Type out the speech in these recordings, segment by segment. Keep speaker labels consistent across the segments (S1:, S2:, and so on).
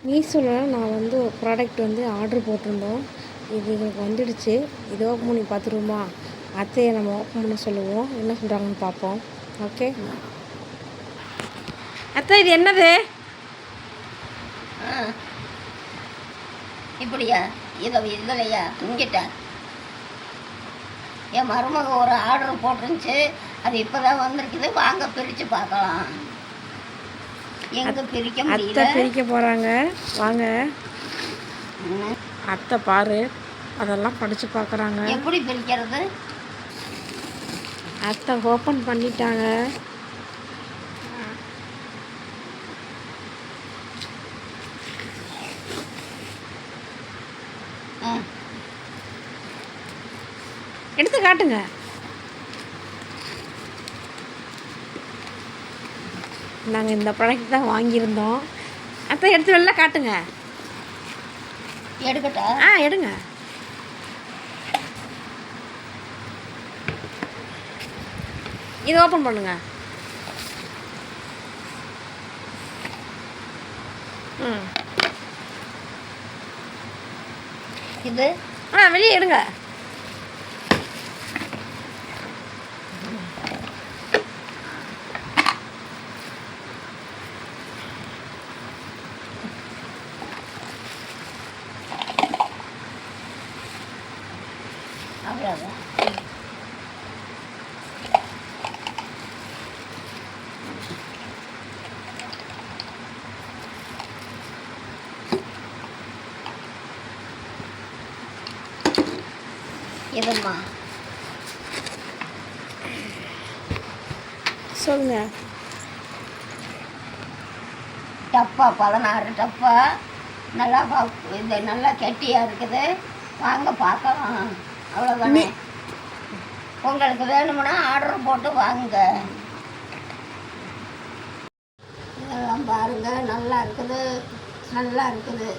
S1: மீஷோவில் நான் வந்து ஒரு ப்ராடக்ட் வந்து ஆர்டர் போட்டிருந்தோம். இது எங்களுக்கு வந்துடுச்சு. இது ஓப்பன் பண்ணி பார்த்துருவோமா? அத்தையை நம்ம ஓப்பன் பண்ண சொல்லுவோம். என்ன சொல்கிறாங்கன்னு பார்ப்போம். ஓகே அத்தை, இது என்னது?
S2: இப்படியா? இல்லையா இங்கிட்டேன். என் மருமக ஒரு ஆர்டர் போட்டுருந்துச்சு. அது இப்போ தான் வந்திருக்குது. வாங்க பிரித்து பார்க்கலாம். எங்கே பிரிக்க முடியல.
S1: அத்தை பிரிக்க போகிறாங்க. வாங்க அத்தை பாரு, அதெல்லாம் படித்து பார்க்குறாங்க.
S2: எப்படி பிரிக்கிறது?
S1: அத்தை ஓப்பன் பண்ணிட்டாங்க. எடுத்து காட்டுங்க. நாங்கள் இந்த ப்ராடக்ட் தான் வாங்கியிருந்தோம். அத்தை எடுத்து வெளில காட்டுங்க.
S2: எடுக்கட்டா?
S1: எடுங்க. இது ஓப்பன் பண்ணுங்க.
S2: இது
S1: வெளியே எடுங்க.
S2: அவ்வளோதான். இதுமா
S1: சொல்லுங்க.
S2: டப்பா 16 டப்பா. நல்லா இது நல்லா கெட்டியாக இருக்குது. வாங்க பார்க்கலாம். அவ்வளோதானே. உங்களுக்கு வேணும்னா ஆர்டர் போட்டு வாங்க. இதெல்லாம் பாருங்கள், நல்லா இருக்குது.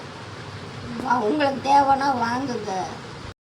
S2: உங்களுக்கு தேவைன்னா வாங்குங்க.